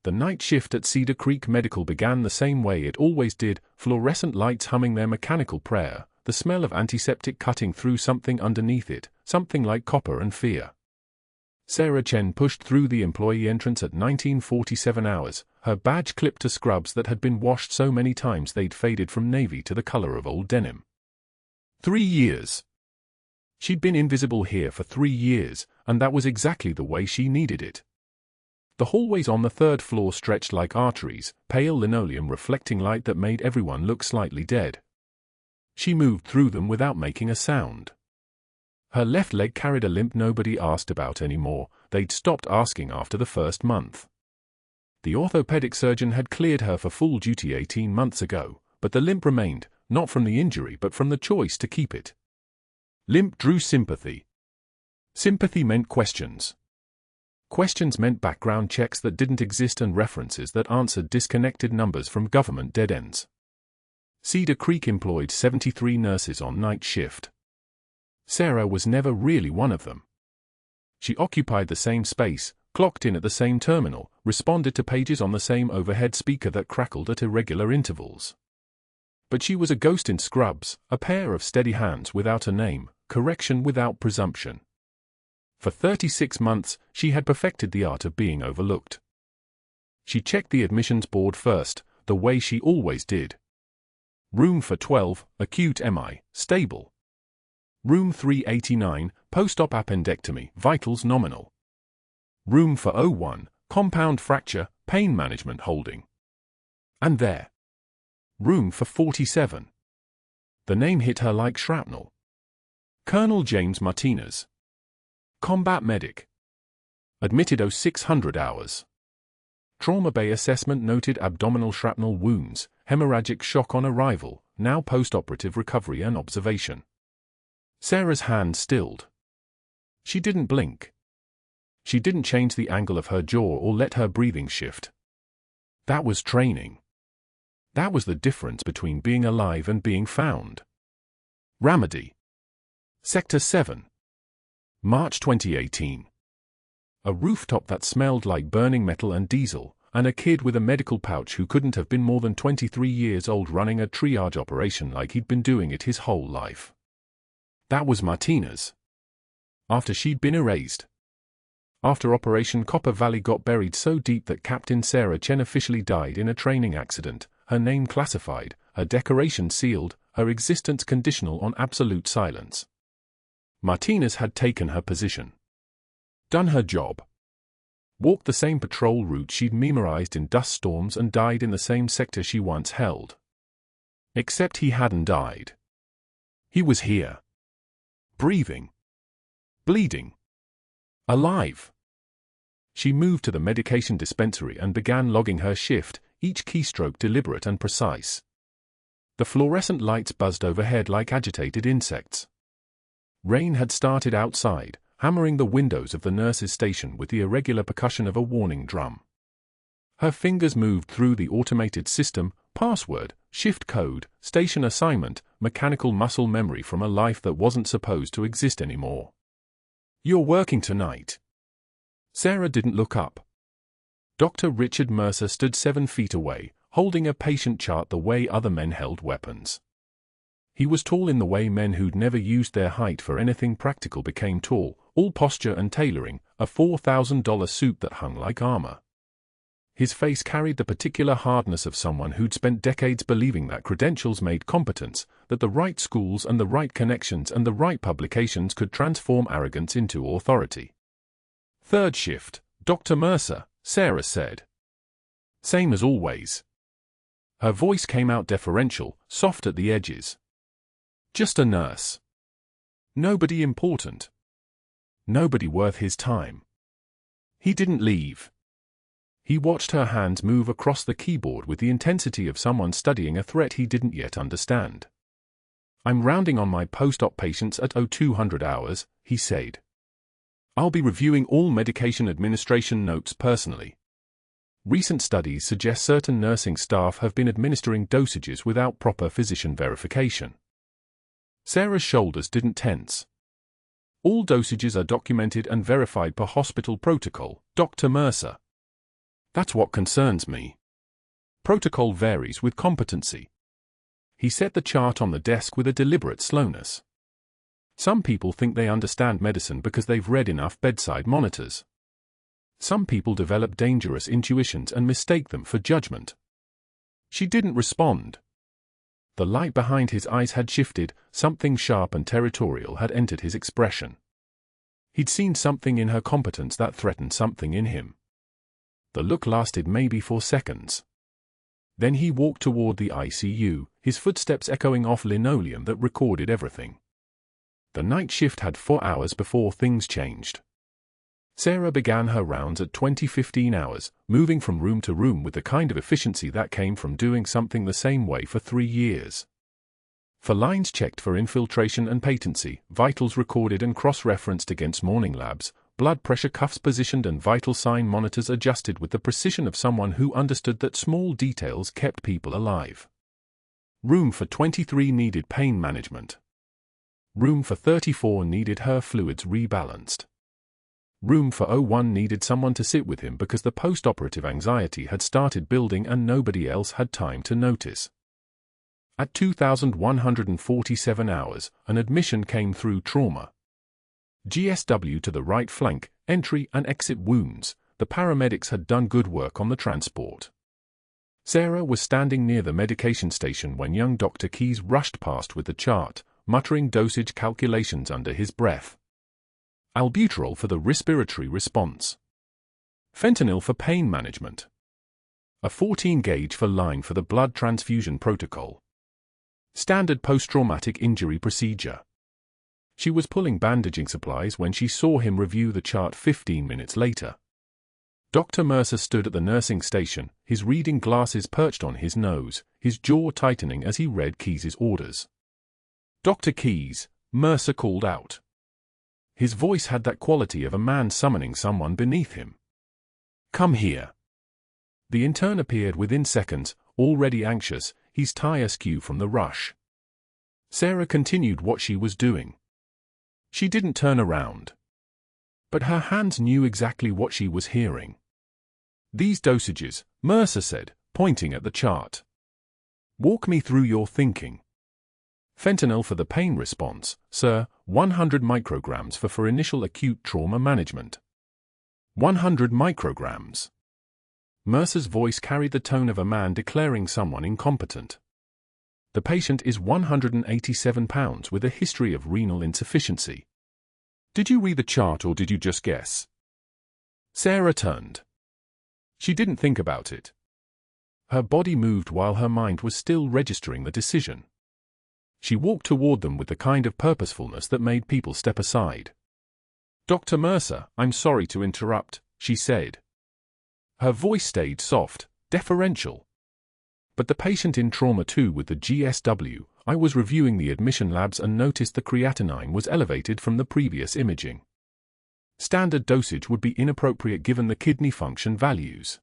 The night shift at Cedar Creek Medical began the same way it always did, fluorescent lights humming their mechanical prayer, the smell of antiseptic cutting through something underneath it, something like copper and fear. Sarah Chen pushed through the employee entrance at 1947 hours, her badge clipped to scrubs that had been washed so many times they'd faded from navy to the color of old denim. 3 years. She'd been invisible here for 3 years, and that was exactly the way she needed it. The hallways on the 3rd floor stretched like arteries, pale linoleum reflecting light that made everyone look slightly dead. She moved through them without making a sound. Her left leg carried a limp nobody asked about anymore. They'd stopped asking after the first month. The orthopedic surgeon had cleared her for full duty 18 months ago, but the limp remained, not from the injury but from the choice to keep it. Limp drew sympathy. Sympathy meant questions. Questions meant background checks that didn't exist and references that answered disconnected numbers from government dead ends. Cedar Creek employed 73 nurses on night shift. Sarah was never really one of them. She occupied the same space, clocked in at the same terminal, responded to pages on the same overhead speaker that crackled at irregular intervals. But she was a ghost in scrubs, a pair of steady hands without a name, correction without presumption. For 36 months, she had perfected the art of being overlooked. She checked the admissions board first, the way she always did. Room for 12, acute MI, stable. Room 389, post-op appendectomy, vitals nominal. Room for 01, compound fracture, pain management holding. And there. Room for 47. The name hit her like shrapnel. Colonel James Martinez. Combat medic. Admitted 0600 hours. Trauma bay assessment noted abdominal shrapnel wounds, hemorrhagic shock on arrival, now post-operative recovery and observation. Sarah's hand stilled. She didn't blink. She didn't change the angle of her jaw or let her breathing shift. That was training. That was the difference between being alive and being found. Ramadi. Sector 7. March 2018. A rooftop that smelled like burning metal and diesel, and a kid with a medical pouch who couldn't have been more than 23 years old running a triage operation like he'd been doing it his whole life. That was Martinez. After she'd been erased. After Operation Copper Valley got buried so deep that Captain Sarah Chen officially died in a training accident, her name classified, her decoration sealed, her existence conditional on absolute silence. Martinez had taken her position. Done her job. Walked the same patrol route she'd memorized in dust storms and died in the same sector she once held. Except he hadn't died. He was here. Breathing. Bleeding. Alive. She moved to the medication dispensary and began logging her shift, each keystroke deliberate and precise. The fluorescent lights buzzed overhead like agitated insects. Rain had started outside, hammering the windows of the nurse's station with the irregular percussion of a warning drum. Her fingers moved through the automated system, password, shift code, station assignment, mechanical muscle memory from a life that wasn't supposed to exist anymore. "You're working tonight." Sarah didn't look up. Dr. Richard Mercer stood 7 feet away, holding a patient chart the way other men held weapons. He was tall in the way men who'd never used their height for anything practical became tall, all posture and tailoring, a $4,000 suit that hung like armor. His face carried the particular hardness of someone who'd spent decades believing that credentials made competence, that the right schools and the right connections and the right publications could transform arrogance into authority. "Third shift, Dr. Mercer," Sarah said. "Same as always." Her voice came out deferential, soft at the edges. "Just a nurse. Nobody important. Nobody worth his time." He didn't leave. He watched her hands move across the keyboard with the intensity of someone studying a threat he didn't yet understand. "I'm rounding on my post-op patients at 0200 hours, he said. "I'll be reviewing all medication administration notes personally. Recent studies suggest certain nursing staff have been administering dosages without proper physician verification." Sarah's shoulders didn't tense. "All dosages are documented and verified per hospital protocol, Dr. Mercer." That's what concerns me. Protocol varies with competency. He set the chart on the desk with a deliberate slowness. Some people think they understand medicine because they've read enough bedside monitors. Some people develop dangerous intuitions and mistake them for judgment. She didn't respond. The light behind his eyes had shifted, something sharp and territorial had entered his expression. He'd seen something in her competence that threatened something in him. The look lasted maybe 4 seconds. Then he walked toward the ICU, his footsteps echoing off linoleum that recorded everything. The night shift had 4 hours before things changed. Sarah began her rounds at 20-15 hours, moving from room to room with the kind of efficiency that came from doing something the same way for 3 years. For lines checked for infiltration and patency, vitals recorded and cross-referenced against morning labs, blood pressure cuffs positioned and vital sign monitors adjusted with the precision of someone who understood that small details kept people alive. Room for 23 needed pain management. Room for 34 needed her fluids rebalanced. Room for 01 needed someone to sit with him because the post-operative anxiety had started building and nobody else had time to notice. At 2,147 hours, an admission came through trauma. GSW to the right flank, entry and exit wounds. The paramedics had done good work on the transport. Sarah was standing near the medication station when young Dr. Keyes rushed past with the chart, muttering dosage calculations under his breath. Albuterol for the respiratory response. Fentanyl for pain management. A 14-gauge for line for the blood transfusion protocol. Standard post-traumatic injury procedure. She was pulling bandaging supplies when she saw him review the chart 15 minutes later. Dr. Mercer stood at the nursing station, his reading glasses perched on his nose, his jaw tightening as he read Keyes' orders. "Dr. Keyes," Mercer called out. His voice had that quality of a man summoning someone beneath him. "Come here." The intern appeared within seconds, already anxious, his tie askew from the rush. Sarah continued what she was doing. She didn't turn around. But her hands knew exactly what she was hearing. "These dosages," Mercer said, pointing at the chart. "Walk me through your thinking." Fentanyl for the pain response, sir, 100 micrograms for initial acute trauma management. 100 micrograms. Mercer's voice carried the tone of a man declaring someone incompetent. The patient is 187 pounds with a history of renal insufficiency. Did you read the chart or did you just guess? Sarah turned. She didn't think about it. Her body moved while her mind was still registering the decision. She walked toward them with the kind of purposefulness that made people step aside. "Dr. Mercer, I'm sorry to interrupt," she said. Her voice stayed soft, deferential. "But the patient in trauma 2 with the GSW, I was reviewing the admission labs and noticed the creatinine was elevated from the previous imaging. Standard dosage would be inappropriate given the kidney function values."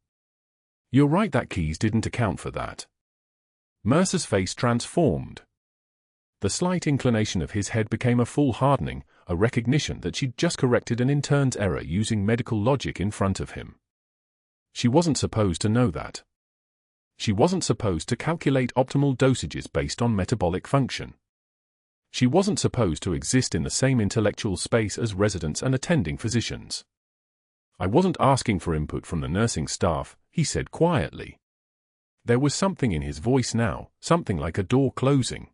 "You're right that Keyes didn't account for that." Mercer's face transformed. The slight inclination of his head became a full hardening, a recognition that she'd just corrected an intern's error using medical logic in front of him. She wasn't supposed to know that. She wasn't supposed to calculate optimal dosages based on metabolic function. She wasn't supposed to exist in the same intellectual space as residents and attending physicians. "I wasn't asking for input from the nursing staff," he said quietly. There was something in his voice now, something like a door closing.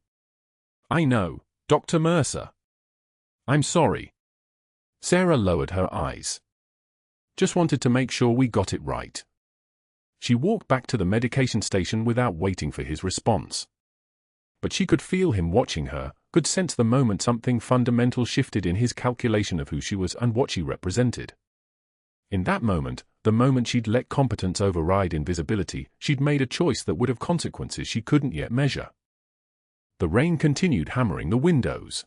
"I know, Dr. Mercer. I'm sorry." Sarah lowered her eyes. "Just wanted to make sure we got it right." She walked back to the medication station without waiting for his response. But she could feel him watching her, could sense the moment something fundamental shifted in his calculation of who she was and what she represented. In that moment, the moment she'd let competence override invisibility, she'd made a choice that would have consequences she couldn't yet measure. The rain continued hammering the windows.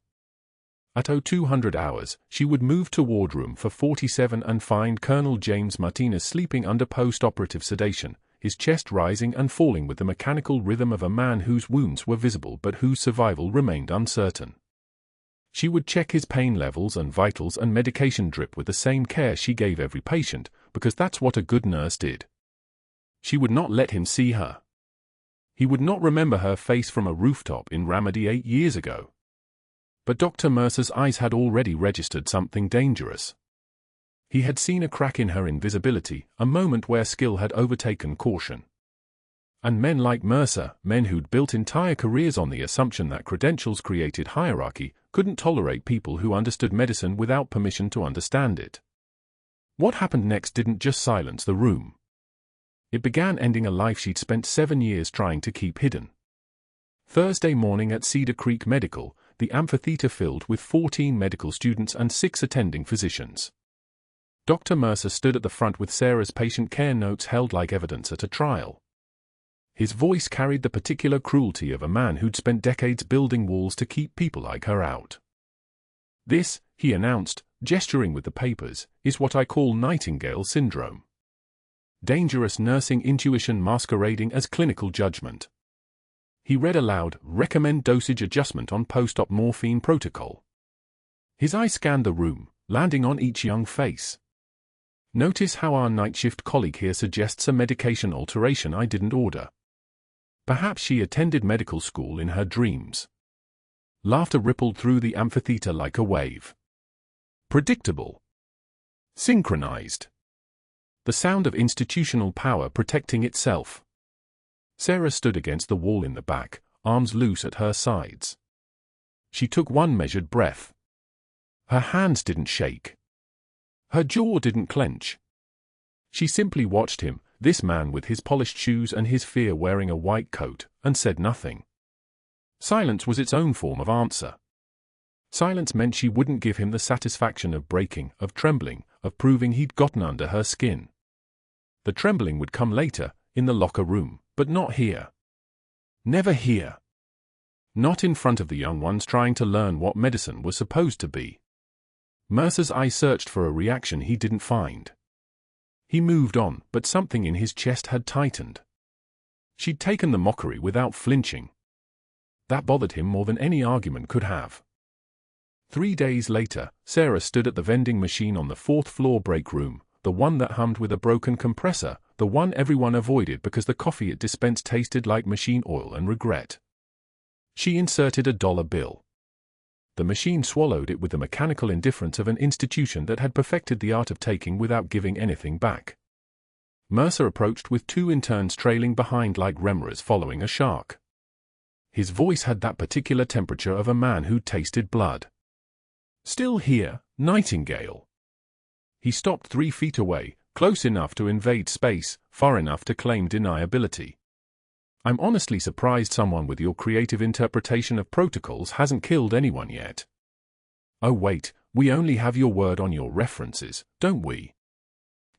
At 0200 hours, she would move to wardroom for 47 and find Colonel James Martinez sleeping under post-operative sedation, his chest rising and falling with the mechanical rhythm of a man whose wounds were visible but whose survival remained uncertain. She would check his pain levels and vitals and medication drip with the same care she gave every patient, because that's what a good nurse did. She would not let him see her. He would not remember her face from a rooftop in Ramadi 8 years ago. But Dr. Mercer's eyes had already registered something dangerous. He had seen a crack in her invisibility, a moment where skill had overtaken caution. And men like Mercer, men who'd built entire careers on the assumption that credentials created hierarchy, couldn't tolerate people who understood medicine without permission to understand it. What happened next didn't just silence the room. It began ending a life she'd spent 7 years trying to keep hidden. Thursday morning at Cedar Creek Medical, the amphitheater filled with 14 medical students and 6 attending physicians. Dr. Mercer stood at the front with Sarah's patient care notes held like evidence at a trial. His voice carried the particular cruelty of a man who'd spent decades building walls to keep people like her out. "This," he announced, gesturing with the papers, "is what I call Nightingale syndrome. Dangerous nursing intuition masquerading as clinical judgment." He read aloud, "Recommend dosage adjustment on post-op morphine protocol." His eye scanned the room, landing on each young face. "Notice how our night shift colleague here suggests a medication alteration I didn't order. Perhaps she attended medical school in her dreams." Laughter rippled through the amphitheater like a wave. Predictable. Synchronized. The sound of institutional power protecting itself. Sarah stood against the wall in the back, arms loose at her sides. She took one measured breath. Her hands didn't shake. Her jaw didn't clench. She simply watched him, this man with his polished shoes and his fear wearing a white coat, and said nothing. Silence was its own form of answer. Silence meant she wouldn't give him the satisfaction of breaking, of trembling, of proving he'd gotten under her skin. The trembling would come later, in the locker room, but not here. Never here. Not in front of the young ones trying to learn what medicine was supposed to be. Mercer's eye searched for a reaction he didn't find. He moved on, but something in his chest had tightened. She'd taken the mockery without flinching. That bothered him more than any argument could have. 3 days later, Sarah stood at the vending machine on the 4th floor break room, the one that hummed with a broken compressor, the one everyone avoided because the coffee it dispensed tasted like machine oil and regret. She inserted a $1 bill. The machine swallowed it with the mechanical indifference of an institution that had perfected the art of taking without giving anything back. Mercer approached with 2 interns trailing behind like remoras following a shark. His voice had that particular temperature of a man who'd tasted blood. "Still here, Nightingale?" He stopped 3 feet away, close enough to invade space, far enough to claim deniability. "I'm honestly surprised someone with your creative interpretation of protocols hasn't killed anyone yet." "Oh wait, we only have your word on your references, don't we?"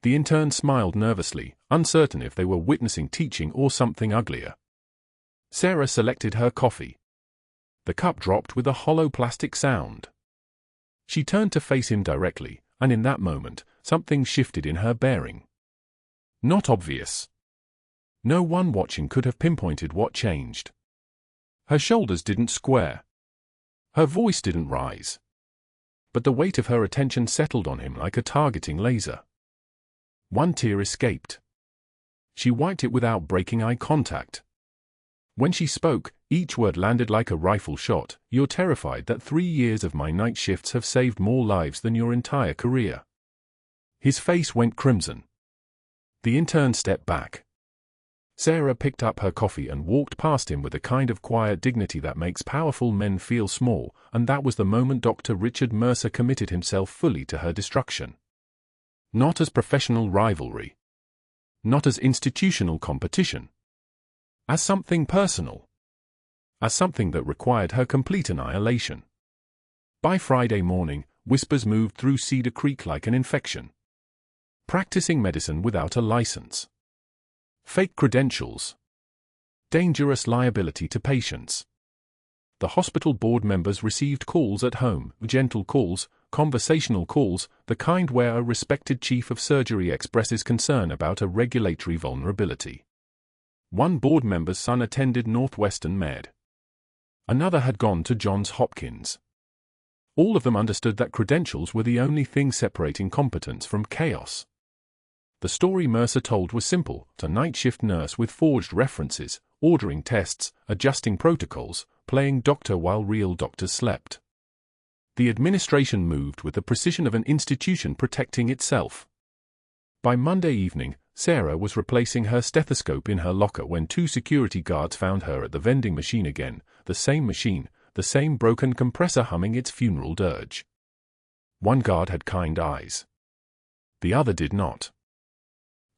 The intern smiled nervously, uncertain if they were witnessing teaching or something uglier. Sarah selected her coffee. The cup dropped with a hollow plastic sound. She turned to face him directly, and in that moment, something shifted in her bearing. Not obvious. No one watching could have pinpointed what changed. Her shoulders didn't square. Her voice didn't rise. But the weight of her attention settled on him like a targeting laser. One tear escaped. She wiped it without breaking eye contact. When she spoke, each word landed like a rifle shot. "You're terrified that 3 years of my night shifts have saved more lives than your entire career." His face went crimson. The intern stepped back. Sarah picked up her coffee and walked past him with a kind of quiet dignity that makes powerful men feel small, and that was the moment Dr. Richard Mercer committed himself fully to her destruction. Not as professional rivalry. Not as institutional competition. As something personal. As something that required her complete annihilation. By Friday morning, whispers moved through Cedar Creek like an infection. Practicing medicine without a license. Fake credentials. Dangerous liability to patients. The hospital board members received calls at home, gentle calls, conversational calls, the kind where a respected chief of surgery expresses concern about a regulatory vulnerability. One board member's son attended Northwestern Med. Another had gone to Johns Hopkins. All of them understood that credentials were the only thing separating competence from chaos. The story Mercer told was simple: a night shift nurse with forged references, ordering tests, adjusting protocols, playing doctor while real doctors slept. The administration moved with the precision of an institution protecting itself. By Monday evening, Sarah was replacing her stethoscope in her locker when two security guards found her at the vending machine again, the same broken compressor humming its funeral dirge. One guard had kind eyes. The other did not.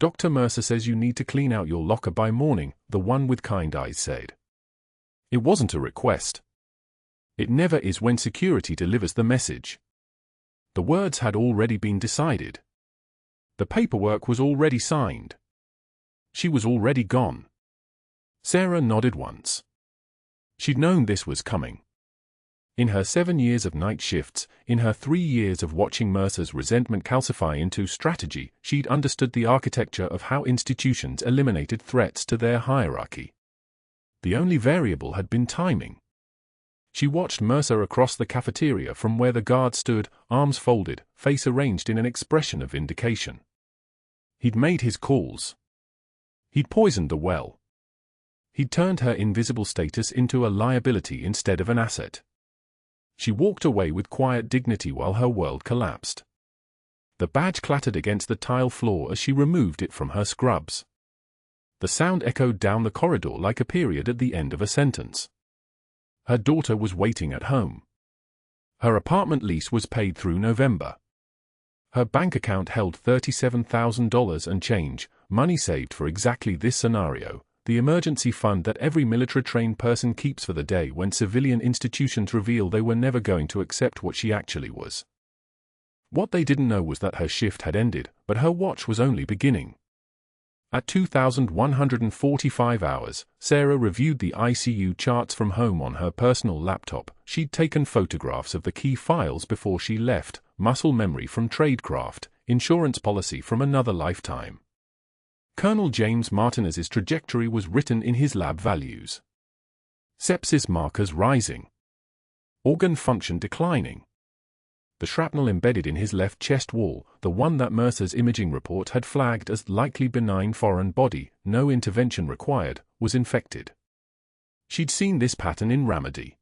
"Dr. Mercer says you need to clean out your locker by morning," the one with kind eyes said. It wasn't a request. It never is when security delivers the message. The words had already been decided. The paperwork was already signed. She was already gone. Sarah nodded once. She'd known this was coming. In her 7 years of night shifts, in her 3 years of watching Mercer's resentment calcify into strategy, she'd understood the architecture of how institutions eliminated threats to their hierarchy. The only variable had been timing. She watched Mercer across the cafeteria from where the guard stood, arms folded, face arranged in an expression of vindication. He'd made his calls. He'd poisoned the well. He'd turned her invisible status into a liability instead of an asset. She walked away with quiet dignity while her world collapsed. The badge clattered against the tile floor as she removed it from her scrubs. The sound echoed down the corridor like a period at the end of a sentence. Her daughter was waiting at home. Her apartment lease was paid through November. Her bank account held $37,000 and change, money saved for exactly this scenario, the emergency fund that every military-trained person keeps for the day when civilian institutions reveal they were never going to accept what she actually was. What they didn't know was that her shift had ended, but her watch was only beginning. At 2,145 hours, Sarah reviewed the ICU charts from home on her personal laptop. She'd taken photographs of the key files before she left, muscle memory from tradecraft, insurance policy from another lifetime. Colonel James Martinez's trajectory was written in his lab values. Sepsis markers rising. Organ function declining. The shrapnel embedded in his left chest wall, the one that Mercer's imaging report had flagged as likely benign foreign body, no intervention required, was infected. She'd seen this pattern in Ramadi.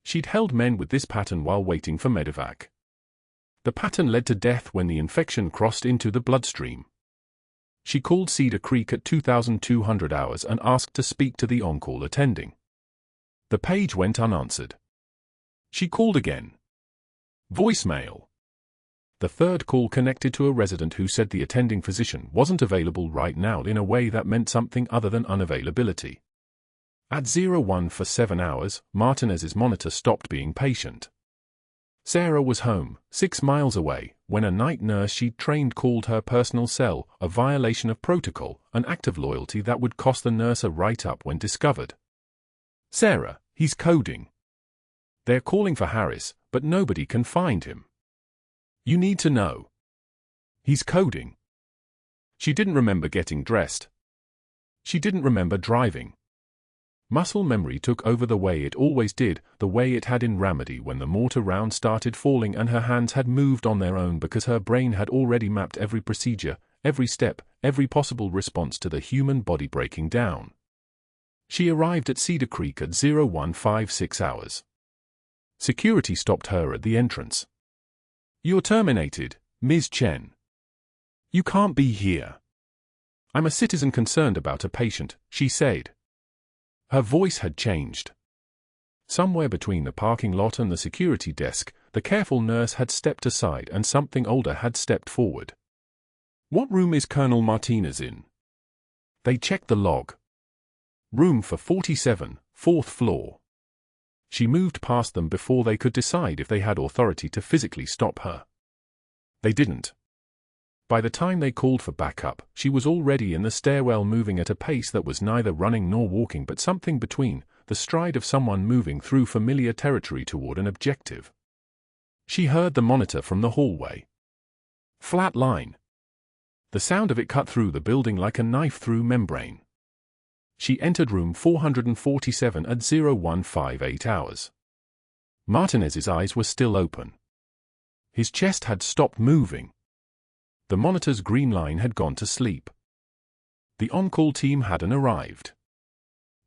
She'd held men with this pattern while waiting for medevac. The pattern led to death when the infection crossed into the bloodstream. She called Cedar Creek at 2,200 hours and asked to speak to the on-call attending. The page went unanswered. She called again. Voicemail. The third call connected to a resident who said the attending physician wasn't available right now in a way that meant something other than unavailability. At 01 for 7 hours, Martinez's monitor stopped being patient. Sarah was home, 6 miles away, when a night nurse she'd trained called her personal cell, a violation of protocol, an act of loyalty that would cost the nurse a write-up when discovered. "Sarah, he's coding. They're calling for Harris, but nobody can find him. You need to know. He's coding." She didn't remember getting dressed. She didn't remember driving. Muscle memory took over the way it always did, the way it had in Ramadi when the mortar round started falling and her hands had moved on their own because her brain had already mapped every procedure, every step, every possible response to the human body breaking down. She arrived at Cedar Creek at 0156 hours. Security stopped her at the entrance. "You're terminated, Ms. Chen. You can't be here." "I'm a citizen concerned about a patient," she said. Her voice had changed. Somewhere between the parking lot and the security desk, the careful nurse had stepped aside and something older had stepped forward. "What room is Colonel Martinez in?" They checked the log. "Room for 47, 4th floor." She moved past them before they could decide if they had authority to physically stop her. They didn't. By the time they called for backup, she was already in the stairwell moving at a pace that was neither running nor walking but something between, the stride of someone moving through familiar territory toward an objective. She heard the monitor from the hallway. Flat line. The sound of it cut through the building like a knife through membrane. She entered room 447 at 0158 hours. Martinez's eyes were still open. His chest had stopped moving. The monitor's green line had gone to sleep. The on-call team hadn't arrived.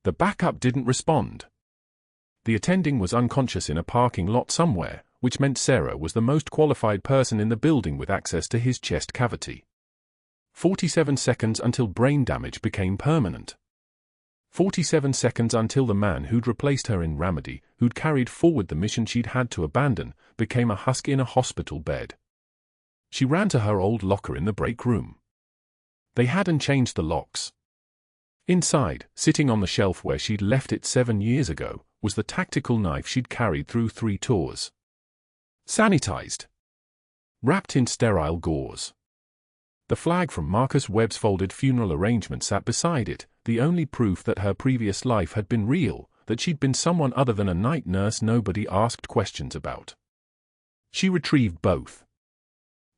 The backup didn't respond. The attending was unconscious in a parking lot somewhere, which meant Sarah was the most qualified person in the building with access to his chest cavity. 47 seconds until brain damage became permanent. 47 seconds until the man who'd replaced her in Ramadi, who'd carried forward the mission she'd had to abandon, became a husk in a hospital bed. She ran to her old locker in the break room. They hadn't changed the locks. Inside, sitting on the shelf where she'd left it 7 years ago, was the tactical knife she'd carried through 3 tours. Sanitized. Wrapped in sterile gauze. The flag from Marcus Webb's folded funeral arrangement sat beside it, the only proof that her previous life had been real, that she'd been someone other than a night nurse nobody asked questions about. She retrieved both.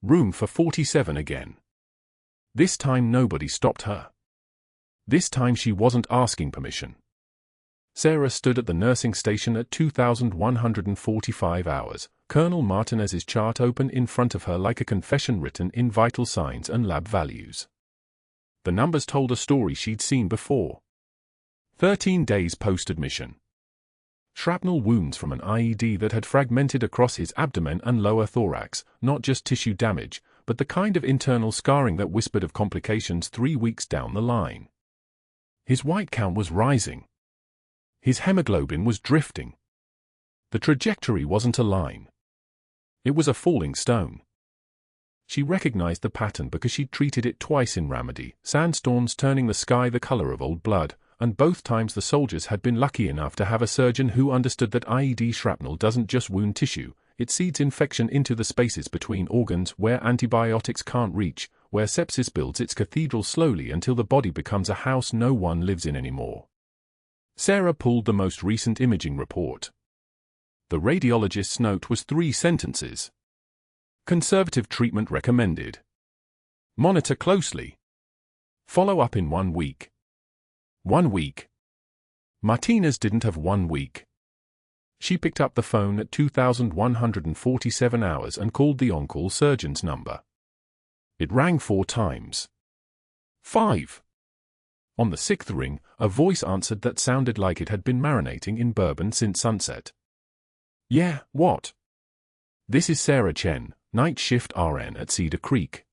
Room for 47 again. This time nobody stopped her. This time she wasn't asking permission. Sarah stood at the nursing station at 2,145 hours, Colonel Martinez's chart open in front of her like a confession written in vital signs and lab values. The numbers told a story she'd seen before. 13 days post-admission. Shrapnel wounds from an IED that had fragmented across his abdomen and lower thorax, not just tissue damage, but the kind of internal scarring that whispered of complications 3 weeks down the line. His white count was rising. His hemoglobin was drifting. The trajectory wasn't a line. It was a falling stone. She recognized the pattern because she'd treated it twice in Ramadi, sandstorms turning the sky the color of old blood, and both times the soldiers had been lucky enough to have a surgeon who understood that IED shrapnel doesn't just wound tissue, it seeds infection into the spaces between organs where antibiotics can't reach, where sepsis builds its cathedral slowly until the body becomes a house no one lives in anymore. Sarah pulled the most recent imaging report. The radiologist's note was 3 sentences. Conservative treatment recommended. Monitor closely. Follow up in 1 week. 1 week. Martinez didn't have 1 week. She picked up the phone at 2,147 hours and called the on-call surgeon's number. It rang 4 times. 5. On the 6th ring, a voice answered that sounded like it had been marinating in bourbon since sunset. Yeah, what? This is Sarah Chen, night shift RN at Cedar Creek.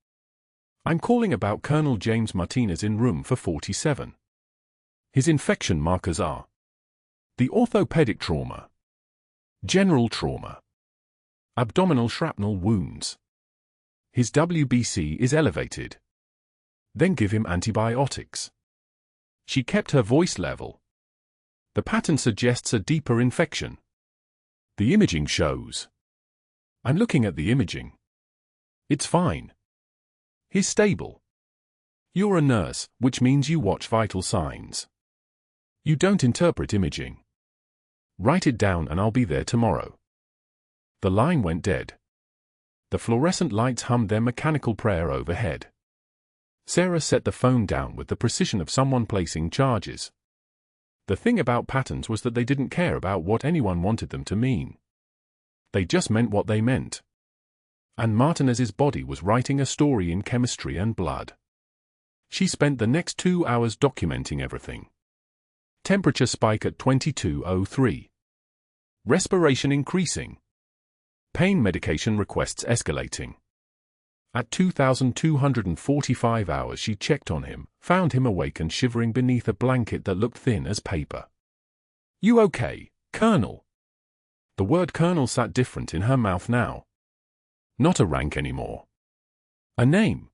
I'm calling about Colonel James Martinez in room for 47. His infection markers are the orthopedic trauma, general trauma, abdominal shrapnel wounds. His WBC is elevated. Then give him antibiotics. She kept her voice level. The pattern suggests a deeper infection. The imaging shows. I'm looking at the imaging. It's fine. He's stable. You're a nurse, which means you watch vital signs. You don't interpret imaging. Write it down and I'll be there tomorrow. The line went dead. The fluorescent lights hummed their mechanical prayer overhead. Sarah set the phone down with the precision of someone placing charges. The thing about patterns was that they didn't care about what anyone wanted them to mean. They just meant what they meant. And Martinez's body was writing a story in chemistry and blood. She spent the next 2 hours documenting everything. Temperature spike at 2203. Respiration increasing. Pain medication requests escalating. At 2,245 hours she checked on him, found him awake and shivering beneath a blanket that looked thin as paper. You okay, Colonel? The word Colonel sat different in her mouth now. Not a rank anymore. A name.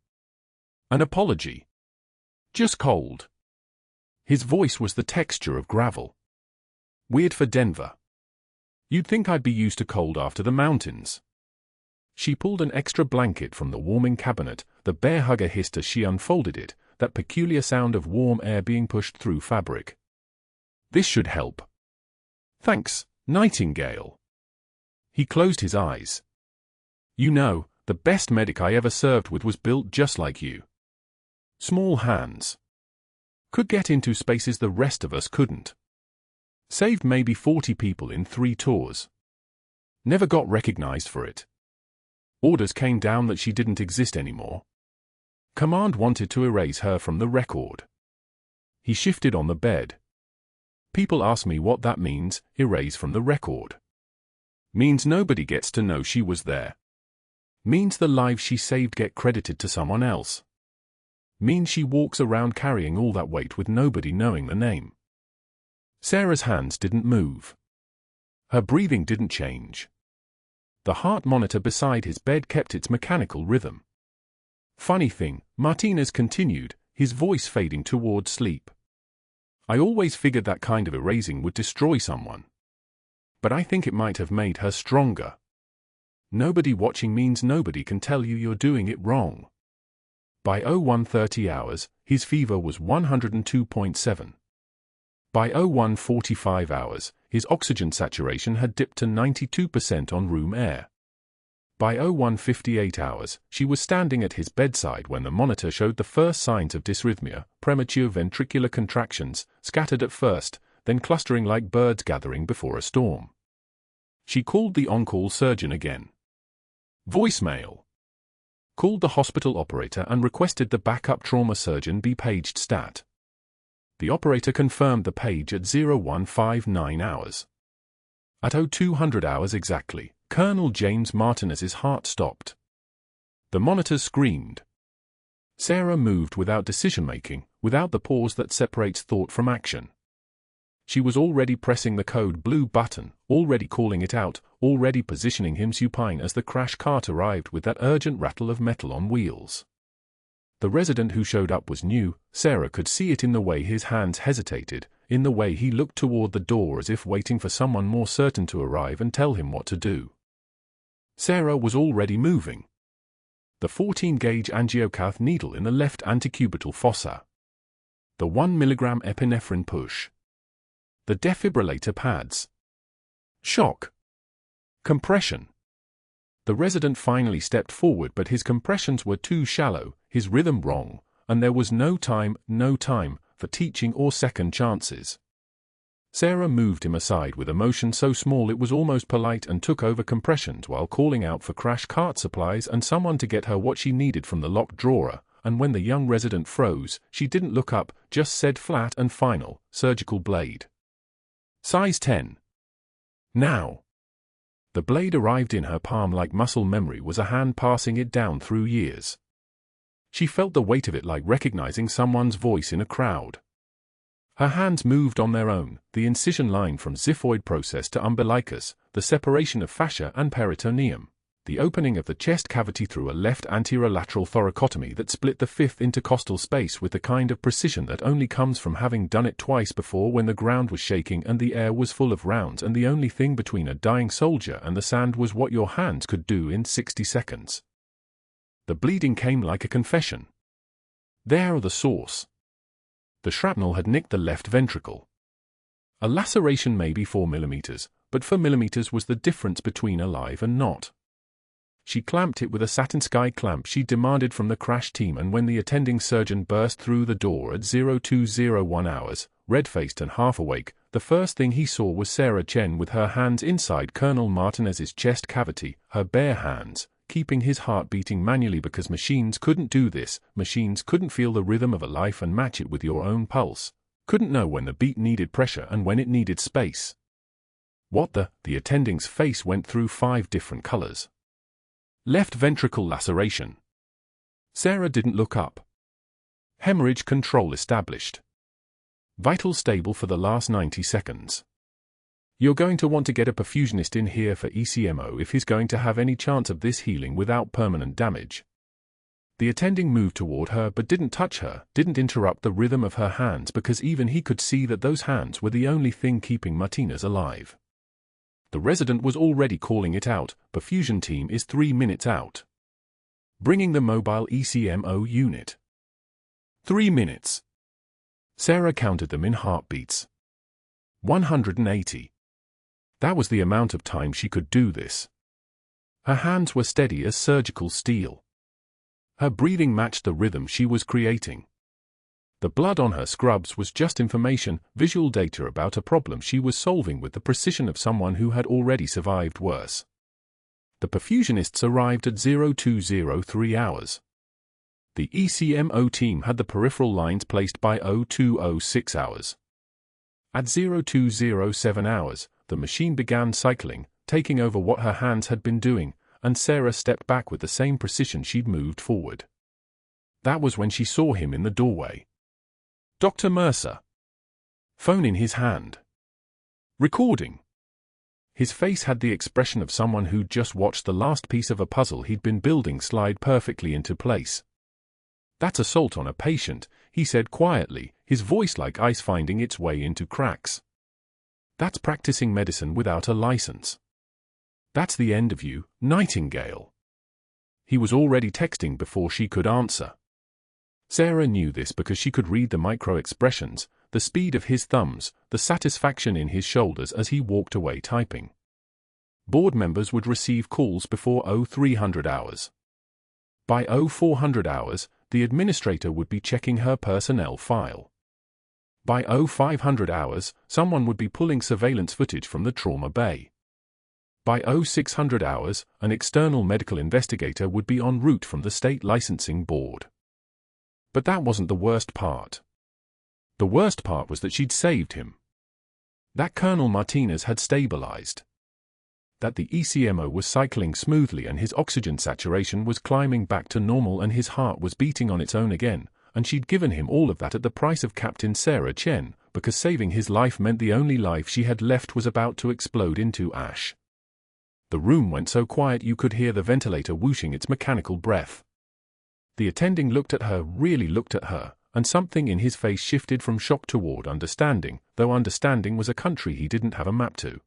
An apology. Just cold. His voice was the texture of gravel. Weird for Denver. You'd think I'd be used to cold after the mountains. She pulled an extra blanket from the warming cabinet, the bear hugger hissed as she unfolded it, that peculiar sound of warm air being pushed through fabric. This should help. Thanks, Nightingale. He closed his eyes. You know, the best medic I ever served with was built just like you. Small hands. Could get into spaces the rest of us couldn't. Saved maybe 40 people in 3 tours. Never got recognized for it. Orders came down that she didn't exist anymore. Command wanted to erase her from the record. He shifted on the bed. People ask me what that means, erase from the record. Means nobody gets to know she was there. Means the lives she saved get credited to someone else. Means she walks around carrying all that weight with nobody knowing the name. Sarah's hands didn't move. Her breathing didn't change. The heart monitor beside his bed kept its mechanical rhythm. Funny thing, Martinez continued, his voice fading toward sleep. I always figured that kind of erasing would destroy someone. But I think it might have made her stronger. Nobody watching means nobody can tell you you're doing it wrong. By 01:30 hours, his fever was 102.7. By 01:45 hours, his oxygen saturation had dipped to 92% on room air. By 01:58 hours, she was standing at his bedside when the monitor showed the first signs of dysrhythmia, premature ventricular contractions, scattered at first, then clustering like birds gathering before a storm. She called the on-call surgeon again. Voicemail. Called the hospital operator and requested the backup trauma surgeon be paged stat. The operator confirmed the page at 01:59 hours. At 0200 hours exactly, Colonel James Martinez's heart stopped. The monitors screamed. Sarah moved without decision-making, without the pause that separates thought from action. She was already pressing the code blue button, already calling it out, already positioning him supine as the crash cart arrived with that urgent rattle of metal on wheels. The resident who showed up was new. Sarah could see it in the way his hands hesitated, in the way he looked toward the door as if waiting for someone more certain to arrive and tell him what to do. Sarah was already moving. The 14-gauge angiocath needle in the left antecubital fossa. The 1 mg epinephrine push. The defibrillator pads. Shock. Compression. The resident finally stepped forward, but his compressions were too shallow, his rhythm wrong, and there was no time for teaching or second chances. Sarah moved him aside with a motion so small it was almost polite and took over compressions while calling out for crash cart supplies and someone to get her what she needed from the locked drawer, and when the young resident froze, she didn't look up, just said flat and final, surgical blade. Size 10. Now. The blade arrived in her palm like muscle memory was a hand passing it down through years. She felt the weight of it like recognizing someone's voice in a crowd. Her hands moved on their own, the incision line from xiphoid process to umbilicus, the separation of fascia and peritoneum, the opening of the chest cavity through a left anterolateral thoracotomy that split the fifth intercostal space with the kind of precision that only comes from having done it twice before when the ground was shaking and the air was full of rounds and the only thing between a dying soldier and the sand was what your hands could do in 60 seconds. The bleeding came like a confession. There, the source. The shrapnel had nicked the left ventricle. A laceration may be 4 millimeters, but 4 millimeters was the difference between alive and not. She clamped it with a satin sky clamp she demanded from the crash team, and when the attending surgeon burst through the door at 0201 hours, red-faced and half-awake, the first thing he saw was Sarah Chen with her hands inside Colonel Martinez's chest cavity, her bare hands, keeping his heart beating manually because machines couldn't do this, machines couldn't feel the rhythm of a life and match it with your own pulse, couldn't know when the beat needed pressure and when it needed space. What the attending's face went through 5 different colors. Left ventricle laceration. Sarah didn't look up. Hemorrhage control established. Vital stable for the last 90 seconds. You're going to want to get a perfusionist in here for ECMO if he's going to have any chance of this healing without permanent damage. The attending moved toward her but didn't touch her, didn't interrupt the rhythm of her hands because even he could see that those hands were the only thing keeping Martinez alive. The resident was already calling it out, perfusion team is 3 minutes out. Bringing the mobile ECMO unit. 3 minutes. Sarah counted them in heartbeats. 180. That was the amount of time she could do this. Her hands were steady as surgical steel. Her breathing matched the rhythm she was creating. The blood on her scrubs was just information, visual data about a problem she was solving with the precision of someone who had already survived worse. The perfusionists arrived at 0203 hours. The ECMO team had the peripheral lines placed by 0206 hours. At 0207 hours, the machine began cycling, taking over what her hands had been doing, and Sarah stepped back with the same precision she'd moved forward. That was when she saw him in the doorway. Dr. Mercer. Phone in his hand. Recording. His face had the expression of someone who'd just watched the last piece of a puzzle he'd been building slide perfectly into place. "That's assault on a patient," he said quietly, his voice like ice finding its way into cracks. "That's practicing medicine without a license. That's the end of you, Nightingale." He was already texting before she could answer. Sarah knew this because she could read the micro-expressions, the speed of his thumbs, the satisfaction in his shoulders as he walked away typing. Board members would receive calls before 0300 hours. By 0400 hours, the administrator would be checking her personnel file. By 0500 hours, someone would be pulling surveillance footage from the trauma bay. By 0600 hours, an external medical investigator would be en route from the state licensing board. But that wasn't the worst part. The worst part was that she'd saved him. That Colonel Martinez had stabilized. That the ECMO was cycling smoothly and his oxygen saturation was climbing back to normal and his heart was beating on its own again, and she'd given him all of that at the price of Captain Sarah Chen, because saving his life meant the only life she had left was about to explode into ash. The room went so quiet you could hear the ventilator whooshing its mechanical breath. The attending looked at her, really looked at her, and something in his face shifted from shock toward understanding, though understanding was a country he didn't have a map to.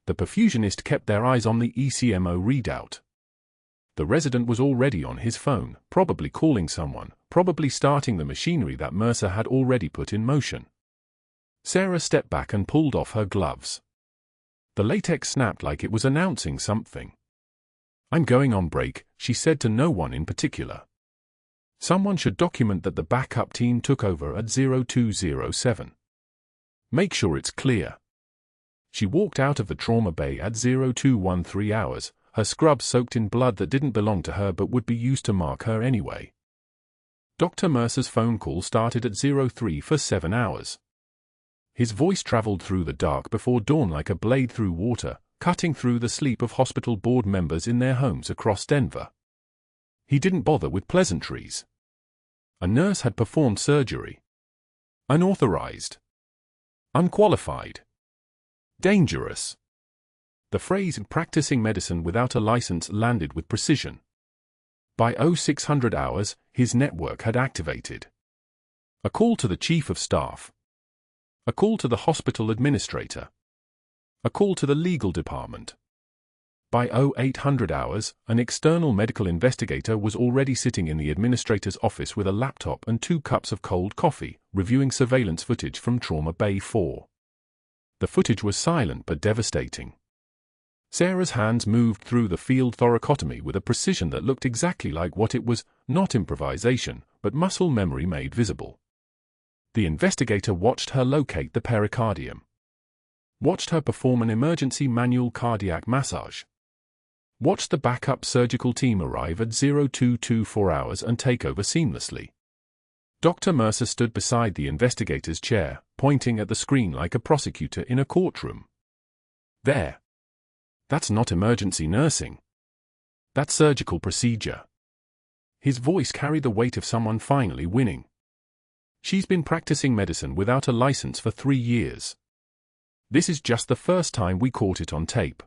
The perfusionist kept their eyes on the ECMO readout. The resident was already on his phone, probably calling someone, probably starting the machinery that Mercer had already put in motion. Sarah stepped back and pulled off her gloves. The latex snapped like it was announcing something. "I'm going on break," she said to no one in particular. "Someone should document that the backup team took over at 0207. Make sure it's clear." She walked out of the trauma bay at 0213 hours, her scrubs soaked in blood that didn't belong to her but would be used to mark her anyway. Dr. Mercer's phone call started at 0347 hours. His voice traveled through the dark before dawn like a blade through water, cutting through the sleep of hospital board members in their homes across Denver. He didn't bother with pleasantries. A nurse had performed surgery. Unauthorized. Unqualified. Dangerous. The phrase "practicing medicine without a license" landed with precision. By 0600 hours, his network had activated. A call to the chief of staff. A call to the hospital administrator. A call to the legal department. By 0800 hours, an external medical investigator was already sitting in the administrator's office with a laptop and 2 cups of cold coffee, reviewing surveillance footage from Trauma Bay 4. The footage was silent but devastating. Sarah's hands moved through the field thoracotomy with a precision that looked exactly like what it was, not improvisation, but muscle memory made visible. The investigator watched her locate the pericardium. Watched her perform an emergency manual cardiac massage. Watched the backup surgical team arrive at 0224 hours and take over seamlessly. Dr. Mercer stood beside the investigator's chair, pointing at the screen like a prosecutor in a courtroom. "There. That's not emergency nursing. That's surgical procedure." His voice carried the weight of someone finally winning. "She's been practicing medicine without a license for 3 years. This is just the first time we caught it on tape."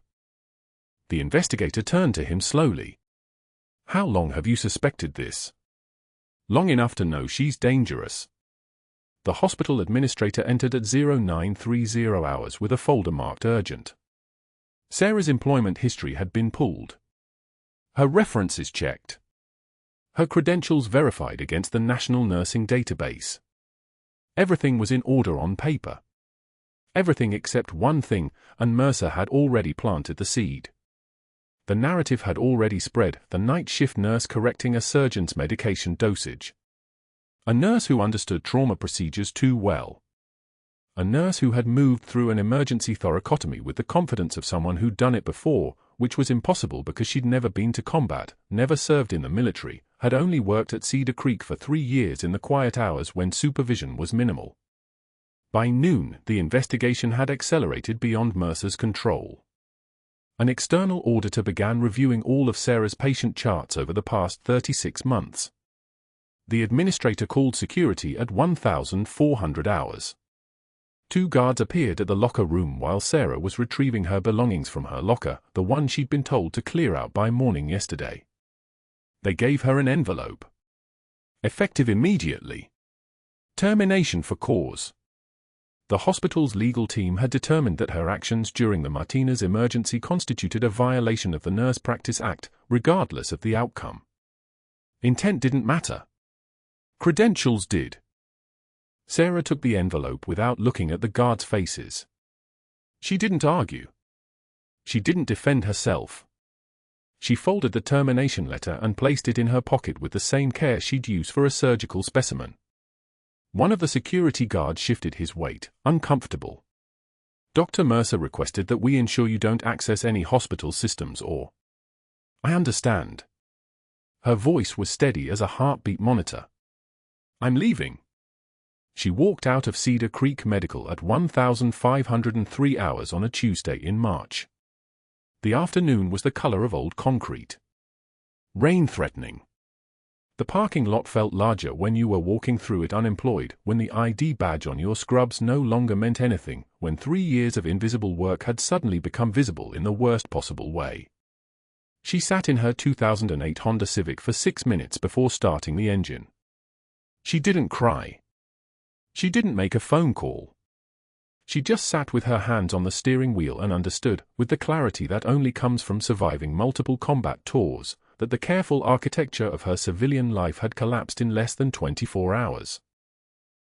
The investigator turned to him slowly. "How long have you suspected this?" "Long enough to know she's dangerous." The hospital administrator entered at 0930 hours with a folder marked urgent. Sarah's employment history had been pulled. Her references checked. Her credentials verified against the National Nursing Database. Everything was in order on paper. Everything except one thing, and Mercer had already planted the seed. The narrative had already spread, the night shift nurse correcting a surgeon's medication dosage. A nurse who understood trauma procedures too well. A nurse who had moved through an emergency thoracotomy with the confidence of someone who'd done it before, which was impossible because she'd never been to combat, never served in the military, had only worked at Cedar Creek for 3 years in the quiet hours when supervision was minimal. By noon, the investigation had accelerated beyond Mercer's control. An external auditor began reviewing all of Sarah's patient charts over the past 36 months. The administrator called security at 1,400 hours. 2 guards appeared at the locker room while Sarah was retrieving her belongings from her locker, the one she'd been told to clear out by morning yesterday. They gave her an envelope. Effective immediately. Termination for cause. The hospital's legal team had determined that her actions during the Martinez emergency constituted a violation of the Nurse Practice Act, regardless of the outcome. Intent didn't matter. Credentials did. Sarah took the envelope without looking at the guards' faces. She didn't argue. She didn't defend herself. She folded the termination letter and placed it in her pocket with the same care she'd use for a surgical specimen. One of the security guards shifted his weight, uncomfortable. Dr. Mercer requested that we ensure you don't access any hospital systems or... I understand. Her voice was steady as a heartbeat monitor. I'm leaving. She walked out of Cedar Creek Medical at 1,503 hours on a Tuesday in March. The afternoon was the color of old concrete. Rain threatening. The parking lot felt larger when you were walking through it unemployed, when the ID badge on your scrubs no longer meant anything, when 3 years of invisible work had suddenly become visible in the worst possible way. She sat in her 2008 Honda Civic for 6 minutes before starting the engine. She didn't cry. She didn't make a phone call. She just sat with her hands on the steering wheel and understood, with the clarity that only comes from surviving multiple combat tours, that the careful architecture of her civilian life had collapsed in less than 24 hours.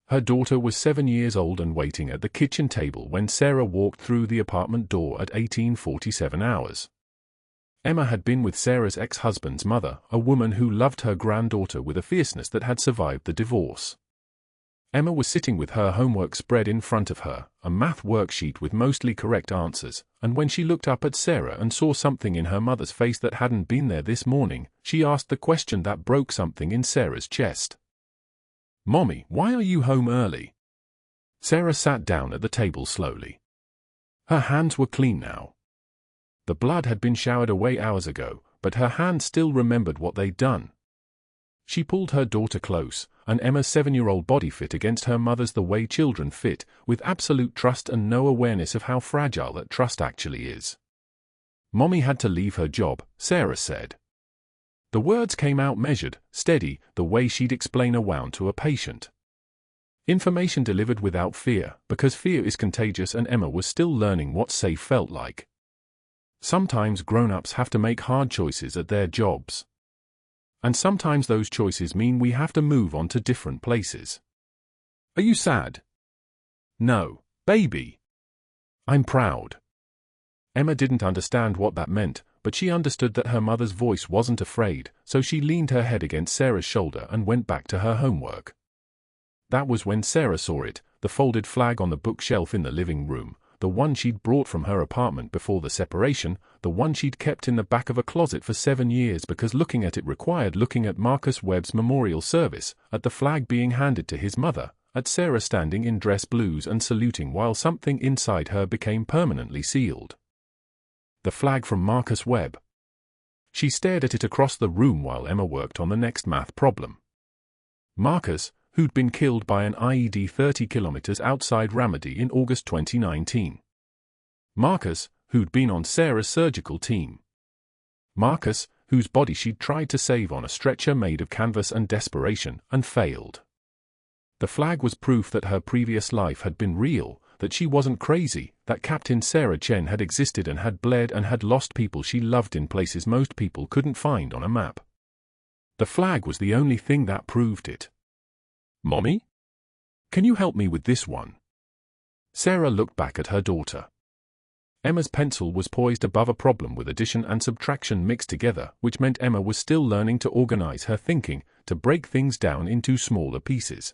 Her daughter was 7 years old and waiting at the kitchen table when Sarah walked through the apartment door at 1847 hours. Emma had been with Sarah's ex-husband's mother, a woman who loved her granddaughter with a fierceness that had survived the divorce. Emma was sitting with her homework spread in front of her, a math worksheet with mostly correct answers, and when she looked up at Sarah and saw something in her mother's face that hadn't been there this morning, she asked the question that broke something in Sarah's chest. "Mommy, why are you home early?" Sarah sat down at the table slowly. Her hands were clean now. The blood had been showered away hours ago, but her hands still remembered what they'd done. She pulled her daughter close, and Emma's 7-year-old body fit against her mother's the way children fit, with absolute trust and no awareness of how fragile that trust actually is. "Mommy had to leave her job," Sarah said. The words came out measured, steady, the way she'd explain a wound to a patient. Information delivered without fear, because fear is contagious, and Emma was still learning what safe felt like. Sometimes grown-ups have to make hard choices at their jobs. And sometimes those choices mean we have to move on to different places. "Are you sad?" "No, baby. I'm proud." Emma didn't understand what that meant, but she understood that her mother's voice wasn't afraid, so she leaned her head against Sarah's shoulder and went back to her homework. That was when Sarah saw it, the folded flag on the bookshelf in the living room, the one she'd brought from her apartment before the separation, the one she'd kept in the back of a closet for 7 years because looking at it required looking at Marcus Webb's memorial service, at the flag being handed to his mother, at Sarah standing in dress blues and saluting while something inside her became permanently sealed. The flag from Marcus Webb. She stared at it across the room while Emma worked on the next math problem. Marcus, who'd been killed by an IED 30 kilometers outside Ramadi in August 2019. Marcus, who'd been on Sarah's surgical team. Marcus, whose body she'd tried to save on a stretcher made of canvas and desperation, and failed. The flag was proof that her previous life had been real, that she wasn't crazy, that Captain Sarah Chen had existed and had bled and had lost people she loved in places most people couldn't find on a map. The flag was the only thing that proved it. "Mommy? Can you help me with this one?" Sarah looked back at her daughter. Emma's pencil was poised above a problem with addition and subtraction mixed together, which meant Emma was still learning to organize her thinking, to break things down into smaller pieces.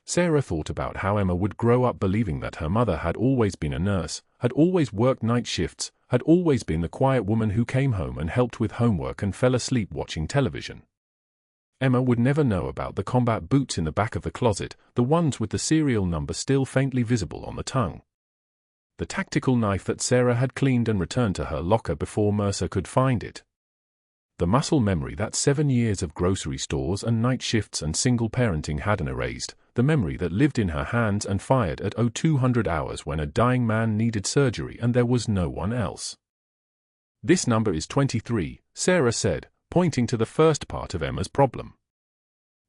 Sarah thought about how Emma would grow up believing that her mother had always been a nurse, had always worked night shifts, had always been the quiet woman who came home and helped with homework and fell asleep watching television. Emma would never know about the combat boots in the back of the closet, the ones with the serial number still faintly visible on the tongue. The tactical knife that Sarah had cleaned and returned to her locker before Mercer could find it. The muscle memory that 7 years of grocery stores and night shifts and single parenting hadn't erased, the memory that lived in her hands and fired at 0200 hours when a dying man needed surgery and there was no one else. "This number is 23, Sarah said, pointing to the first part of Emma's problem.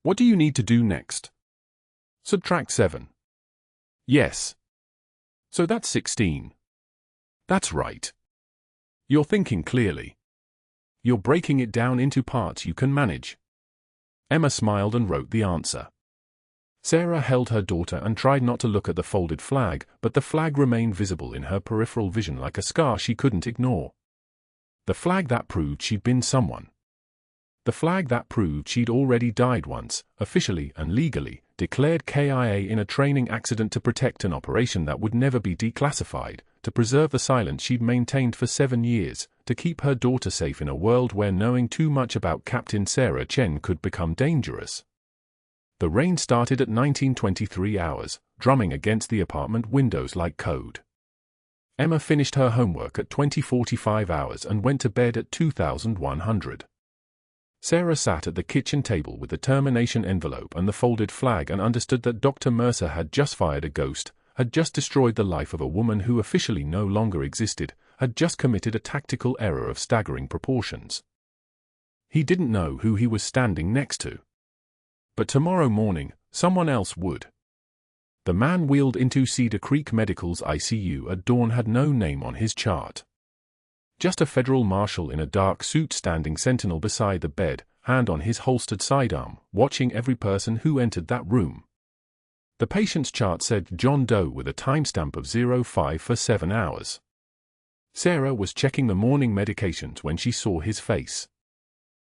"What do you need to do next?" "Subtract 7. "Yes. So that's 16. "That's right. You're thinking clearly. You're breaking it down into parts you can manage." Emma smiled and wrote the answer. Sarah held her daughter and tried not to look at the folded flag, but the flag remained visible in her peripheral vision like a scar she couldn't ignore. The flag that proved she'd been someone. The flag that proved she'd already died once, officially and legally, declared KIA in a training accident to protect an operation that would never be declassified, to preserve the silence she'd maintained for 7 years, to keep her daughter safe in a world where knowing too much about Captain Sarah Chen could become dangerous. The rain started at 1923 hours, drumming against the apartment windows like code. Emma finished her homework at 2045 hours and went to bed at 2100. Sarah sat at the kitchen table with the termination envelope and the folded flag and understood that Dr. Mercer had just fired a ghost, had just destroyed the life of a woman who officially no longer existed, had just committed a tactical error of staggering proportions. He didn't know who he was standing next to. But tomorrow morning, someone else would. The man wheeled into Cedar Creek Medical's ICU at dawn had no name on his chart. Just a federal marshal in a dark suit standing sentinel beside the bed, hand on his holstered sidearm, watching every person who entered that room. The patient's chart said John Doe with a timestamp of 05 for 7 hours. Sarah was checking the morning medications when she saw his face.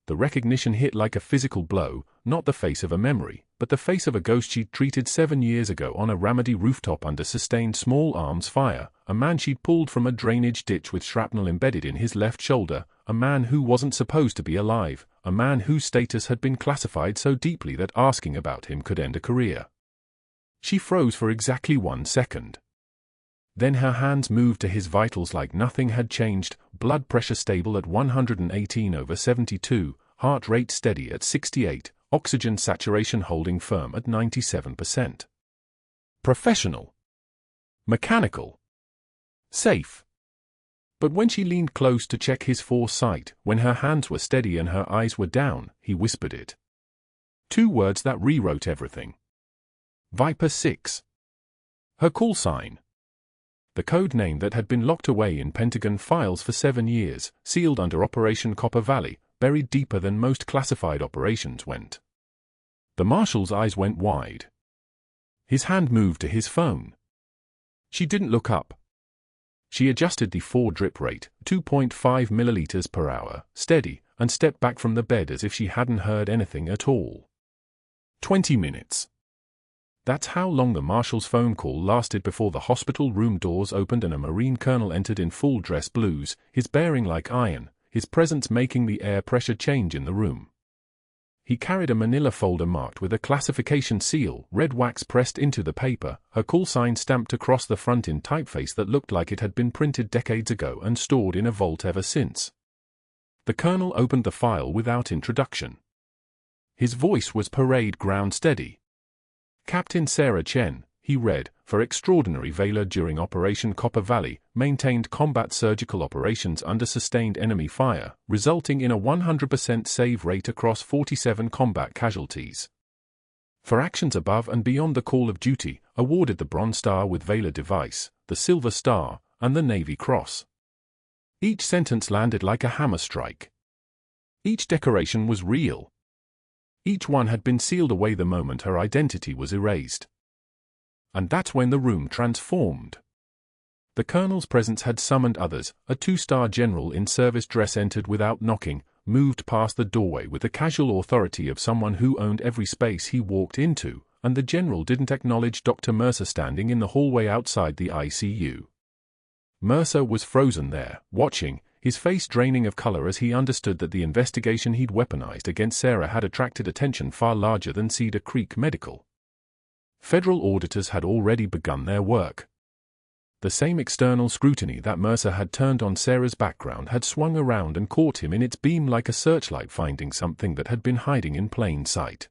The recognition hit like a physical blow, not the face of a memory, but the face of a ghost she'd treated 7 years ago on a Ramadi rooftop under sustained small arms fire, a man she'd pulled from a drainage ditch with shrapnel embedded in his left shoulder, a man who wasn't supposed to be alive, a man whose status had been classified so deeply that asking about him could end a career. She froze for exactly 1 second. Then her hands moved to his vitals like nothing had changed, blood pressure stable at 118/72, heart rate steady at 68, oxygen saturation holding firm at 97%. Professional. Mechanical. Safe. But when she leaned close to check his foresight, when her hands were steady and her eyes were down, he whispered it. 2 words that rewrote everything. Viper 6. Her call sign. The code name that had been locked away in Pentagon files for 7 years, sealed under Operation Copper Valley, buried deeper than most classified operations went. The marshal's eyes went wide. His hand moved to his phone. She didn't look up. She adjusted the 4 drip rate, 2.5 milliliters per hour, steady, and stepped back from the bed as if she hadn't heard anything at all. 20 minutes. That's how long the marshal's phone call lasted before the hospital room doors opened and a Marine colonel entered in full dress blues, his bearing like iron, his presence making the air pressure change in the room. He carried a manila folder marked with a classification seal, red wax pressed into the paper, her call sign stamped across the front in typeface that looked like it had been printed decades ago and stored in a vault ever since. The colonel opened the file without introduction. His voice was parade ground steady. Captain Sarah Chen, he read, for extraordinary valor during Operation Copper Valley, maintained combat surgical operations under sustained enemy fire, resulting in a 100% save rate across 47 combat casualties. For actions above and beyond the call of duty, awarded the Bronze Star with Valor Device, the Silver Star, and the Navy Cross. Each sentence landed like a hammer strike. Each decoration was real. Each one had been sealed away the moment her identity was erased. And that's when the room transformed. The colonel's presence had summoned others. A 2-star general in service dress entered without knocking, moved past the doorway with the casual authority of someone who owned every space he walked into, and the general didn't acknowledge Dr. Mercer standing in the hallway outside the ICU. Mercer was frozen there, watching, his face draining of color as he understood that the investigation he'd weaponized against Sarah had attracted attention far larger than Cedar Creek Medical. Federal auditors had already begun their work. The same external scrutiny that Mercer had turned on Sarah's background had swung around and caught him in its beam like a searchlight finding something that had been hiding in plain sight.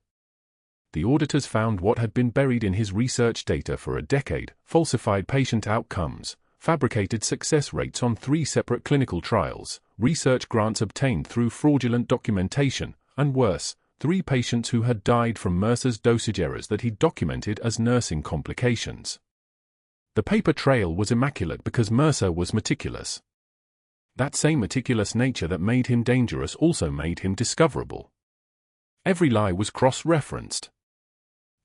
The auditors found what had been buried in his research data for a decade: falsified patient outcomes, fabricated success rates on 3 separate clinical trials, research grants obtained through fraudulent documentation, and worse, 3 patients who had died from Mercer's dosage errors that he'd documented as nursing complications. The paper trail was immaculate because Mercer was meticulous. That same meticulous nature that made him dangerous also made him discoverable. Every lie was cross-referenced.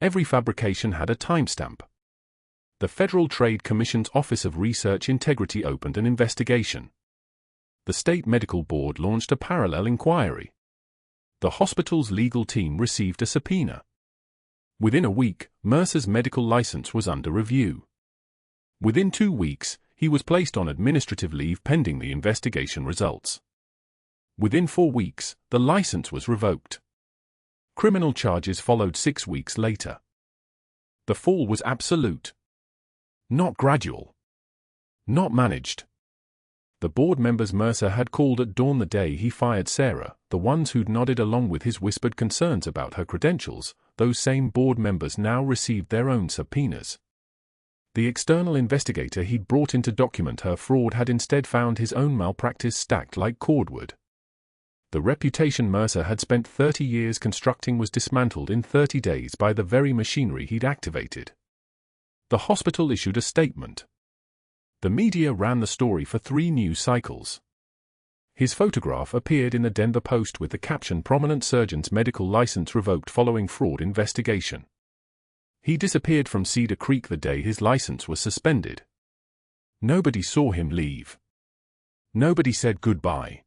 Every fabrication had a timestamp. The Federal Trade Commission's Office of Research Integrity opened an investigation. The State Medical Board launched a parallel inquiry. The hospital's legal team received a subpoena. Within a week, Mercer's medical license was under review. Within 2 weeks, he was placed on administrative leave pending the investigation results. Within 4 weeks, the license was revoked. Criminal charges followed 6 weeks later. The fall was absolute. Not gradual. Not managed. The board members Mercer had called at dawn the day he fired Sarah, the ones who'd nodded along with his whispered concerns about her credentials, those same board members now received their own subpoenas. The external investigator he'd brought in to document her fraud had instead found his own malpractice stacked like cordwood. The reputation Mercer had spent 30 years constructing was dismantled in 30 days by the very machinery he'd activated. The hospital issued a statement. The media ran the story for 3 news cycles. His photograph appeared in the Denver Post with the caption "Prominent Surgeon's Medical License Revoked Following Fraud Investigation." He disappeared from Cedar Creek the day his license was suspended. Nobody saw him leave. Nobody said goodbye.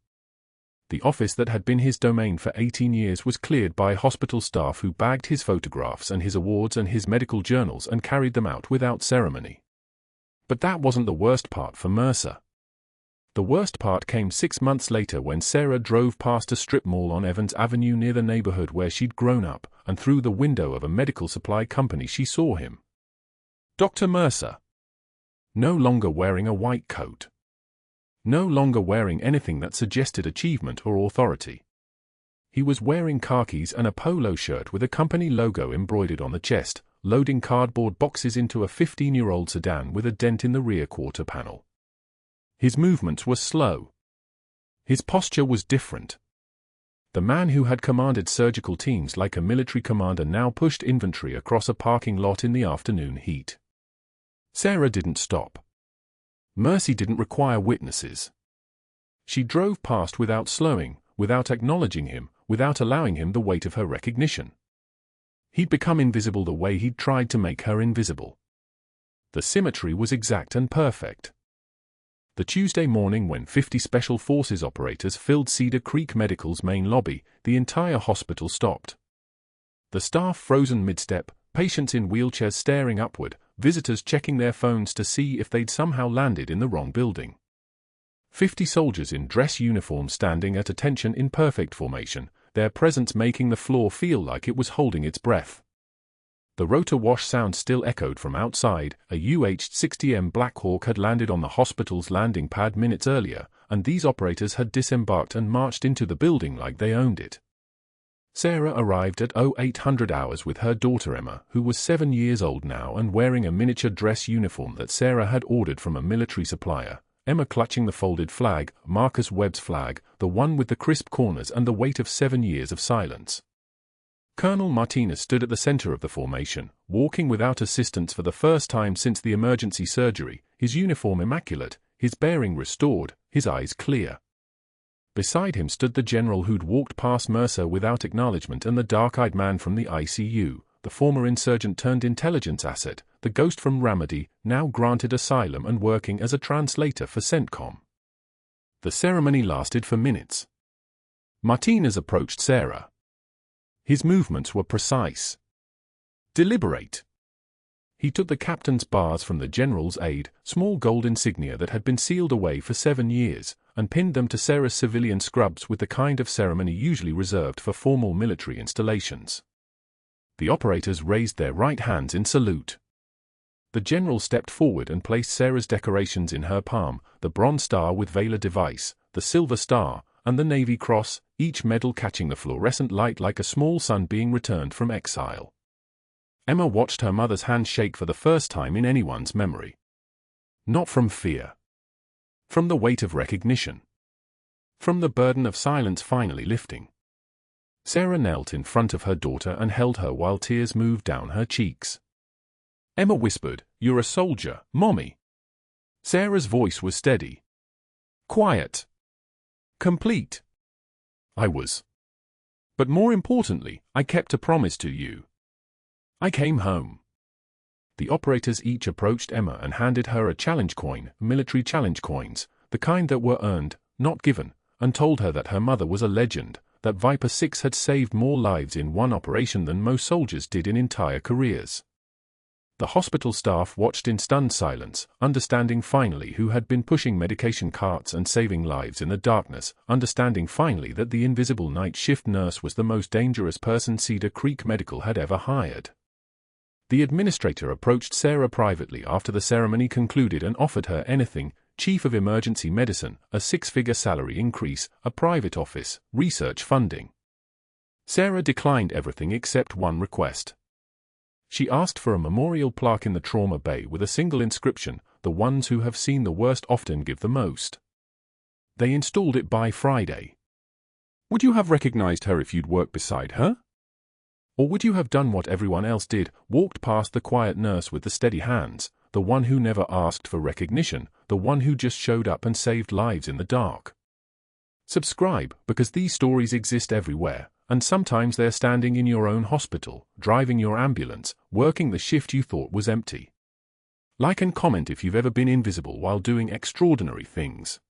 The office that had been his domain for 18 years was cleared by hospital staff who bagged his photographs and his awards and his medical journals and carried them out without ceremony. But that wasn't the worst part for Mercer. The worst part came 6 months later when Sarah drove past a strip mall on Evans Avenue near the neighborhood where she'd grown up, and through the window of a medical supply company she saw him. Dr. Mercer. No longer wearing a white coat. No longer wearing anything that suggested achievement or authority. He was wearing khakis and a polo shirt with a company logo embroidered on the chest, loading cardboard boxes into a 15-year-old sedan with a dent in the rear quarter panel. His movements were slow. His posture was different. The man who had commanded surgical teams like a military commander now pushed inventory across a parking lot in the afternoon heat. Sarah didn't stop. Mercy didn't require witnesses. She drove past without slowing, without acknowledging him, without allowing him the weight of her recognition. He'd become invisible the way he'd tried to make her invisible. The symmetry was exact and perfect. The Tuesday morning when 50 Special Forces operators filled Cedar Creek Medical's main lobby, the entire hospital stopped. The staff frozen mid-step, patients in wheelchairs staring upward, visitors checking their phones to see if they'd somehow landed in the wrong building. 50 soldiers in dress uniform standing at attention in perfect formation, their presence making the floor feel like it was holding its breath. The rotor wash sound still echoed from outside. A UH-60M Black Hawk had landed on the hospital's landing pad minutes earlier, and these operators had disembarked and marched into the building like they owned it. Sarah arrived at 0800 hours with her daughter Emma, who was 7 years old now and wearing a miniature dress uniform that Sarah had ordered from a military supplier, Emma clutching the folded flag, Marcus Webb's flag, the one with the crisp corners and the weight of 7 years of silence. Colonel Martinez stood at the center of the formation, walking without assistance for the first time since the emergency surgery, his uniform immaculate, his bearing restored, his eyes clear. Beside him stood the general who'd walked past Mercer without acknowledgement and the dark-eyed man from the ICU, the former insurgent-turned-intelligence asset, the ghost from Ramadi, now granted asylum and working as a translator for CENTCOM. The ceremony lasted for minutes. Martinez approached Sarah. His movements were precise. Deliberate. He took the captain's bars from the general's aide, small gold insignia that had been sealed away for 7 years, and pinned them to Sarah's civilian scrubs with the kind of ceremony usually reserved for formal military installations. The operators raised their right hands in salute. The general stepped forward and placed Sarah's decorations in her palm, the bronze star with Valor device, the silver star, and the Navy Cross, each medal catching the fluorescent light like a small sun being returned from exile. Emma watched her mother's hand shake for the first time in anyone's memory. Not from fear. From the weight of recognition. From the burden of silence finally lifting. Sarah knelt in front of her daughter and held her while tears moved down her cheeks. Emma whispered, "You're a soldier, Mommy." Sarah's voice was steady. Quiet. Complete. I was. But more importantly, I kept a promise to you. I came home. The operators each approached Emma and handed her a challenge coin, military challenge coins, the kind that were earned, not given, and told her that her mother was a legend, that Viper 6 had saved more lives in one operation than most soldiers did in entire careers. The hospital staff watched in stunned silence, understanding finally who had been pushing medication carts and saving lives in the darkness, understanding finally that the invisible night shift nurse was the most dangerous person Cedar Creek Medical had ever hired. The administrator approached Sarah privately after the ceremony concluded and offered her anything: Chief of Emergency Medicine, a 6-figure salary increase, a private office, research funding. Sarah declined everything except one request. She asked for a memorial plaque in the trauma bay with a single inscription: "The ones who have seen the worst often give the most." They installed it by Friday. Would you have recognized her if you'd worked beside her? Or would you have done what everyone else did, walked past the quiet nurse with the steady hands, the one who never asked for recognition, the one who just showed up and saved lives in the dark? Subscribe, because these stories exist everywhere, and sometimes they're standing in your own hospital, driving your ambulance, working the shift you thought was empty. Like and comment if you've ever been invisible while doing extraordinary things.